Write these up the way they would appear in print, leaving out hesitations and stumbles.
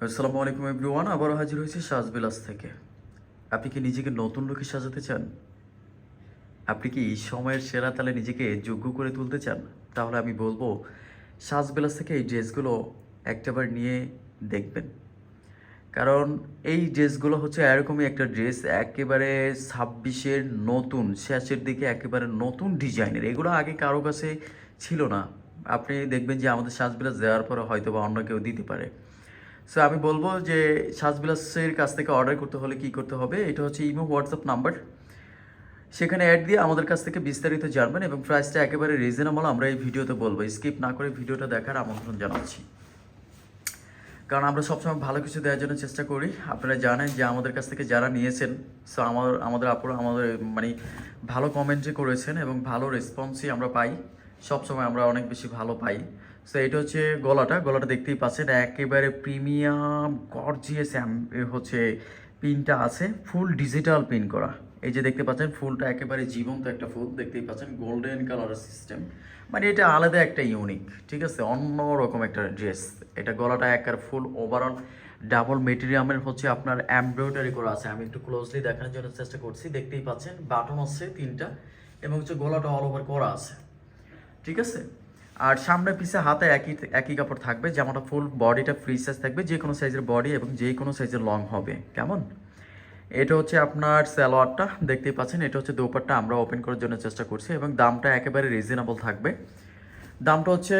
আসসালামু আলাইকুম এভরিওয়ান, আবারও হাজির হয়েছি সাজবিলাস থেকে। আপনি কি নিজেকে নতুন লুকে সাজাতে চান? আপনি কি এই সময়ের সেরা তালে নিজেকে যোগ্য করে তুলতে চান? তাহলে আমি বলবো সাজবিলাস থেকে এই ড্রেসগুলো একটাবার নিয়ে দেখবেন। কারণ এই ড্রেসগুলো হচ্ছে এরকমই একটা ড্রেস, একেবারে 26-এর নতুন শেষের দিকে, একেবারে নতুন ডিজাইনের। এগুলো আগে কারো কাছে ছিল না। আপনি দেখবেন যে আমাদের সাজবিলাস দেওয়ার পরে হয়তো বা অন্য কেউ দিতে পারে। সো আমি বলবো যে সাজবিলাসের কাছ থেকে অর্ডার করতে হলে কি করতে হবে, এটা হচ্ছে ইমো হোয়াটসঅ্যাপ নাম্বার। সেখানে অ্যাড দিয়ে আমাদের কাছ থেকে বিস্তারিত জানবেন এবং প্রাইসটা একেবারে রিজনেবল আমরা এই ভিডিওতে বলবো। স্কিপ না করে ভিডিওটা দেখার আমন্ত্রণ জানাচ্ছি, কারণ আমরা সবসময় ভালো কিছু দেওয়ার জন্য চেষ্টা করি। আপনারা জানেন যে আমাদের কাছ থেকে যারা নিয়েছেন, সো আমাদের আপুরা আমাদের মানে ভালো কমেন্টই করেছেন এবং ভালো রেসপন্সই আমরা পাই। সবসময় আমরা অনেক বেশি ভালো পাই। সো এটা হচ্ছে গলাটা দেখতেই পাচ্ছেন, একেবারে প্রিমিয়াম গর্জিয়াস হচ্ছে পিনটা আছে, ফুল ডিজিটাল পিন করা। এই যে দেখতে পাচ্ছেন ফুলটা একেবারে জীবন্ত একটা ফুল, দেখতেই পাচ্ছেন গোল্ডেন কালারের সিস্টেম। মানে এটা আলাদা একটা ইউনিক, ঠিক আছে, অন্য রকম একটা ড্রেস। এটা গলাটা একেবারে ফুল ওভারঅল ডাবল মেটেরিয়ামের হচ্ছে আপনার এমব্রয়ডারি করা আছে। আমি একটু ক্লোজলি দেখানোর জন্য চেষ্টা করছি, দেখতেই পাচ্ছেন বাটন আছে 3টা এবং হচ্ছে গলাটা অল ওভার করা আছে, ঠিক আছে। আর সামনে পিছে হাতে একই একই কাপড় থাকবে। জামাটা ফুল বডিটা ফ্রি সাইজ থাকবে, যে কোনো সাইজের বডি এবং যে কোনো সাইজের লং হবে। কেমন? এটা হচ্ছে আপনার সালোয়ারটা, দেখতেই পাচ্ছেন। এটা হচ্ছে দোপাট্টা, আমরা ওপেন করার জন্য চেষ্টা করছি এবং দামটা একেবারে রিজনেবল থাকবে। দামটা হচ্ছে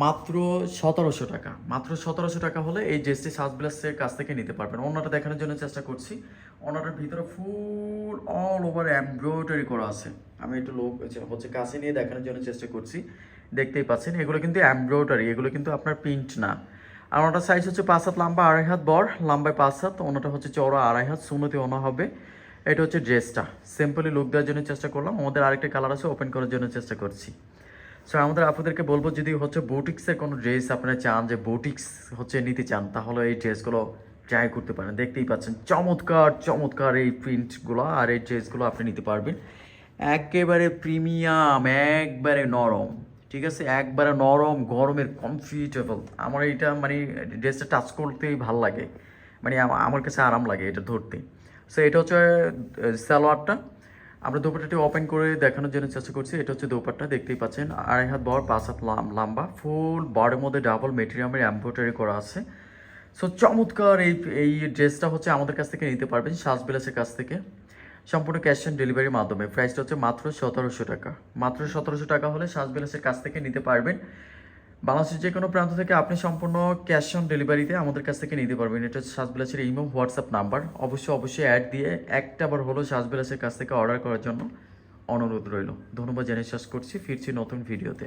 মাত্র 1700 টাকা। মাত্র 1700 টাকা হলে এই ড্রেসটি সাজবিলাসের কাছ থেকে নিতে পারবেন। অন্যটা দেখানোর জন্য চেষ্টা করছি। অন্যটার ভিতরে ফুল অল ওভার এমব্রয়ডারি করা আছে। আমি একটু হচ্ছে কাছে নিয়ে দেখানোর জন্য চেষ্টা করছি, দেখতেই পাচ্ছেন। এগুলো কিন্তু এমব্রয়ডারি, এগুলো কিন্তু আপনার প্রিন্ট না। আর ওনাটার সাইজ হচ্ছে 5 হাত লম্বা, 2.5 হাত বড়, লম্বায় 5 হাত। ওনাটা হচ্ছে চওড়া 2.5 হাত, সুন্নতি ওনা হবে। এটা হচ্ছে ড্রেসটা। সিম্পলি লুক দেওয়ার জন্য চেষ্টা করলাম। আমাদের আরেকটা কালার আছে, ওপেন করার জন্য চেষ্টা করছি। সো আমাদের আপনাদেরকে বলবো, যদি হচ্ছে বুটিক্সের কোনো ড্রেস আপনারা চান, যে বুটিক্স হচ্ছে নিতে চান, তাহলে এই ড্রেসগুলো ট্রাই করতে পারেন। দেখতেই পাচ্ছেন চমৎকার চমৎকার এই প্রিন্টগুলো আর এই ড্রেসগুলো আপনি নিতে পারবেন। একেবারে প্রিমিয়াম, একবারে নরম, ঠিক আছে, একবারে নরম, গরমের কমফর্টেবল। আমার এইটা মানে ড্রেসটা টাচ করতেই ভাল লাগে, মানে আমার কাছে আরাম লাগে এটা ধরতে। সো এটা হচ্ছে সালোয়ারটা। আমরা দোপাট্টাটি ওপেন করে দেখানোর জন্য চেষ্টা করছি। এটা হচ্ছে দোপাট্টা, দেখতেই পাচ্ছেন 2.5 হাত বড়, 5 হাত লম্বা, ফুল বডির মধ্যে ডাবল মেটেরিয়ামের এমব্রয়ডারি করা আছে। সো চমৎকার এই এই ড্রেসটা হচ্ছে আমাদের কাছ থেকে নিতে পারবেন সাজবিলাসের কাছ থেকে, সম্পূর্ণ ক্যাশ অন ডেলিভারির মাধ্যমে। প্রাইসটা হচ্ছে মাত্র 1700 টাকা। মাত্র 1700 টাকা হলে সাজবিলাসের কাছ থেকে নিতে পারবেন। বাংলাদেশের যে কোনো প্রান্ত থেকে আপনি সম্পূর্ণ ক্যাশ অন ডেলিভারিতে আমাদের কাছ থেকে নিতে পারবেন। এটা হচ্ছে সাজবিলাসের ইমো হোয়াটসঅ্যাপ নাম্বার। অবশ্যই অ্যাড দিয়ে একটাবার হলো সাজবিলাসের কাছ থেকে অর্ডার করার জন্য অনুরোধ রইল। ধন্যবাদ জানিয়ে শেষ করছি, ফিরছি নতুন ভিডিওতে।